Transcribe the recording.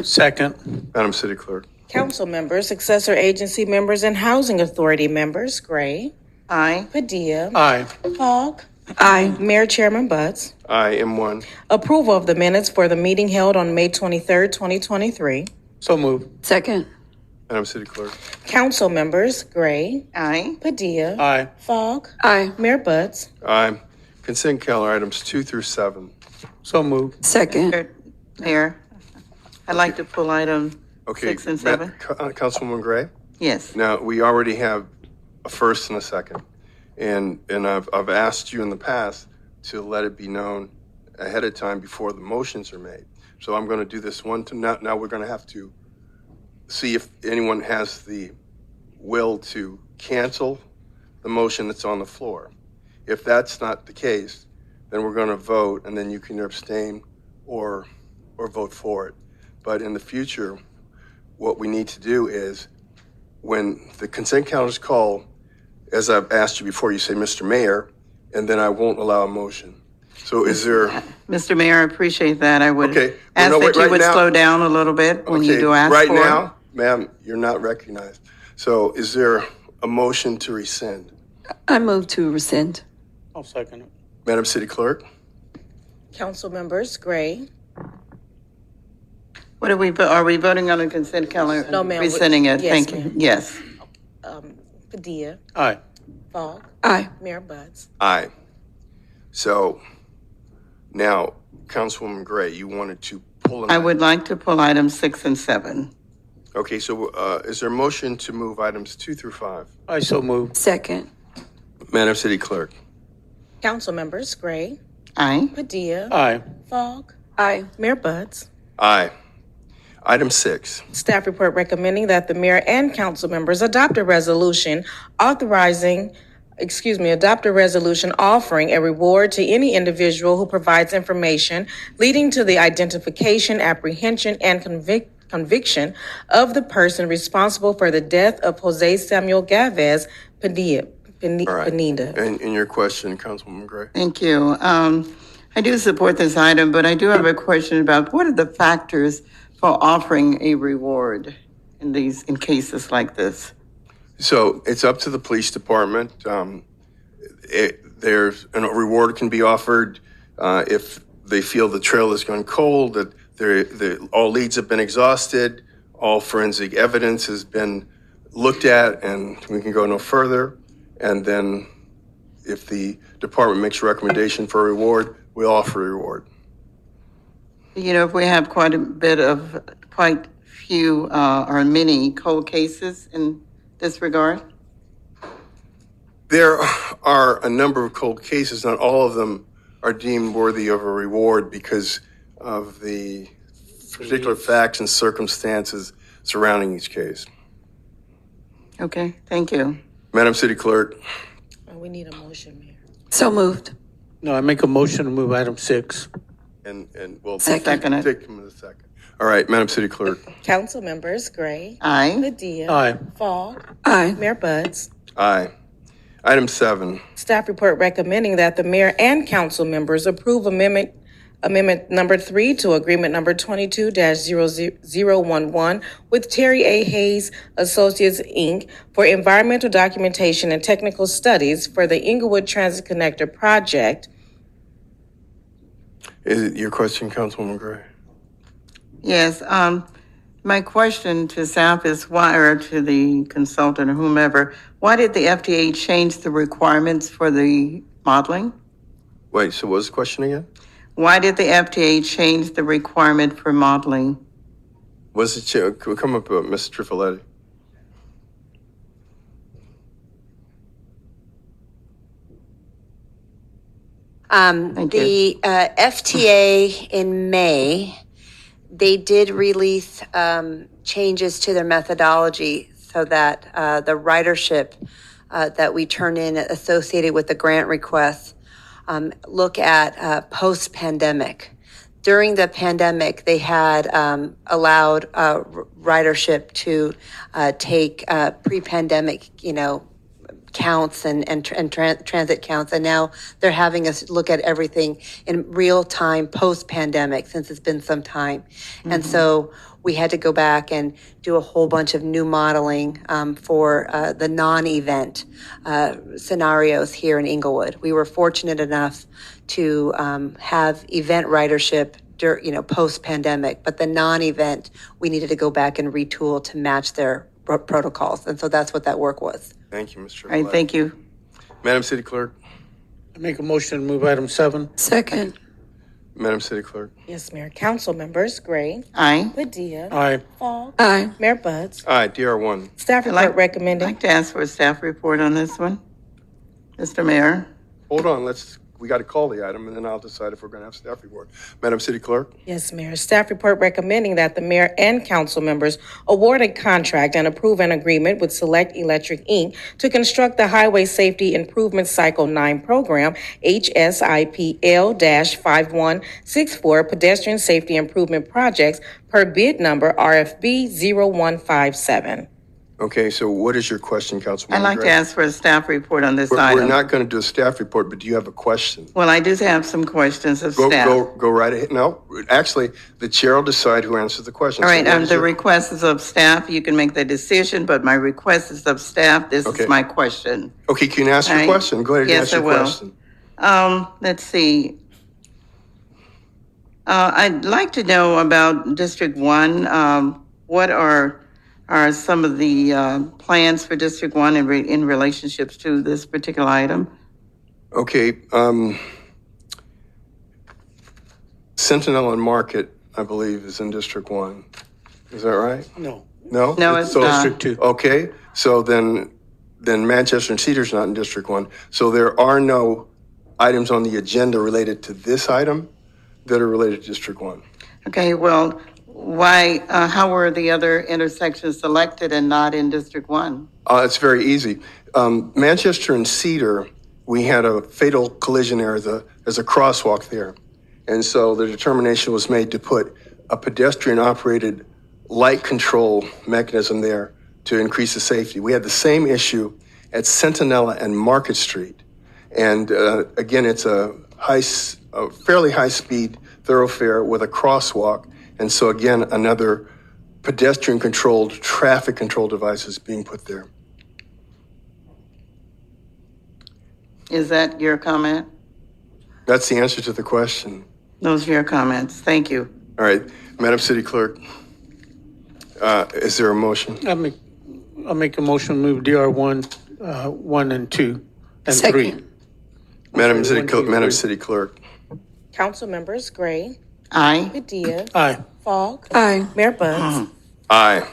Second. Madam City Clerk. Council members, successor agency members, and housing authority members, Gray. Aye. Padilla. Aye. Fogg. Aye. Mayor Chairman Butts. Aye, M1. Approval of the minutes for the meeting held on May 23rd, 2023. So moved. Second. Madam City Clerk. Council members, Gray. Aye. Padilla. Aye. Fogg. Aye. Mayor Butts. Aye. Consent calendar items 2 through 7. So moved. Second. Mayor, I'd like to pull item Okay. 6 and 7. Councilwoman Gray. Yes. Now, we already have a first and a second. And I've asked you in the past to let it be known ahead of time before the motions are made. So I'm going to do this one. Now we're going to have to see if anyone has the will to cancel the motion that's on the floor. If that's not the case, then we're going to vote, and then you can abstain or vote for it. But in the future, what we need to do is, when the consent calendar is called, as I've asked you before, you say, Mr. Mayor, and then I won't allow a motion. So is there... Mr. Mayor, I appreciate that. I would Okay. ask Well, no, that you right would now- slow down a little bit when you do ask right for it. now, ma'am, you're not recognized. So is there a motion to rescind? I move to rescind. I'll second it. Madam City Clerk? Council members, Gray. What are we voting on a consent calendar? No, ma'am. Rescinding it. Yes, Thank you. ma'am. Yes. Padilla. Aye. Fogg. Aye. Mayor Butts. Aye. So now, Councilwoman Gray, you wanted to pull an I would like to pull items 6 and 7. Okay, so is there a motion to move items 2 through 5? I so moved. Second. Madam City Clerk? Council members, Gray. Aye. Padilla. Aye. Fogg. Aye. Mayor Butts. Aye. Item 6. Staff report recommending that the mayor and council members adopt a resolution offering a reward to any individual who provides information leading to the identification, apprehension, and conviction of the person responsible for the death of Jose Samuel Gavez Pineda. All right. And your question, Councilwoman Gray? Thank you. I do support this item, but I do have a question about what are the factors for offering a reward in cases like this? So it's up to the police department. There's a reward can be offered if they feel the trail has gone cold, that all leads have been exhausted, all forensic evidence has been looked at, and we can go no further. And then if the department makes a recommendation for a reward, we'll offer a reward. You know, if we have quite few or many cold cases in this regard. There are a number of cold cases. Not all of them are deemed worthy of a reward because of the particular facts and circumstances surrounding each case. Okay, thank you. Madam City Clerk? We need a motion, Mayor. So moved. No, I make a motion to move item 6. And we'll Second it. take them in a second. All right, Madam City Clerk? Council members, Gray. Aye. Padilla. Aye. Fogg. Aye. Mayor Butts. Aye. Item 7. Staff report recommending that the mayor and council members approve amendment number 3 to agreement number 22-0011 with Terry A. Hayes Associates, Inc. for environmental documentation and technical studies for the Inglewood Transit Connector project. Is it your question, Councilwoman Gray? Yes, my question to staff is why, or to the consultant or whomever, why did the FDA change the requirements for the modeling? Wait, so what was the question again? Why did the FDA change the requirement for modeling? Was it, could we come up with Ms. Trifoletti? Thank you. The FTA in May, they did release changes to their methodology so that the ridership that we turn in associated with the grant requests look at post-pandemic. During the pandemic, they had allowed ridership to take pre-pandemic, counts and transit counts. And now they're having us look at everything in real time post-pandemic, since it's been some time. And so we had to go back and do a whole bunch of new modeling for the non-event scenarios here in Inglewood. We were fortunate enough to have event ridership post-pandemic, but the non-event, we needed to go back and retool to match their protocols. And so that's what that work was. Thank you, Mr. All right, thank you. Madam City Clerk. I make a motion to move item 7. Second. Madam City Clerk. Yes, Mayor. Council members Gray, Aye. Padilla, Aye. Fogg, Aye. Mayor Buds. Aye, DR1. Staff report I'd recommending. like to ask for a staff report on this one. Mr. Mayor? Hold on, we got to call the item, and then I'll decide if we're going to have staff report. Madam City Clerk. Yes, Mayor. Staff report recommending that the mayor and council members award a contract and approve an agreement with Select Electric, Inc. to construct the Highway Safety Improvement Cycle 9 Program, HSIPL-5164 Pedestrian Safety Improvement Projects per bid number RFB 0157. Okay, so what is your question, Councilwoman? I'd like to Gray? ask for a staff report on this We're item. not going to do a staff report, but do you have a question? Well, I do have some questions of staff. Go right ahead. No, actually, the chair will decide who answers the question. All So right, what is the your- request is of staff. You can make the decision, but my request is of staff. This Okay. is my question. Okay, can you ask your All right. question? Go ahead and Yes, ask your I will. question. Let's see. I'd like to know about District 1. What are some of the plans for District 1 in relationships to this particular item? Okay, Sentinel and Market, I believe, is in District 1. Is that right? No. No? No, it's So- not. District 2. Okay, so then Manchester and Cedar's not in District 1. So there are no items on the agenda related to this item that are related to District 1. Okay, well, why, how were the other intersections selected and not in District 1? It's very easy. Manchester and Cedar, we had a fatal collision there. There's a crosswalk there. And so the determination was made to put a pedestrian-operated light control mechanism there to increase the safety. We had the same issue at Centinela and Market Street. And again, it's a fairly high-speed thoroughfare with a crosswalk. And so again, another pedestrian-controlled traffic control device is being put there. Is that your comment? That's the answer to the question. Those are your comments. Thank you. All right, Madam City Clerk, is there a motion? I'll make a motion to move DR1, 1 and 2, and 3. Second. Madam sorry, City, 1, 2, Madam 3. City Clerk. Council members Gray, Aye. Padilla, Aye. Fogg, Aye. Mayor Buds. Aye.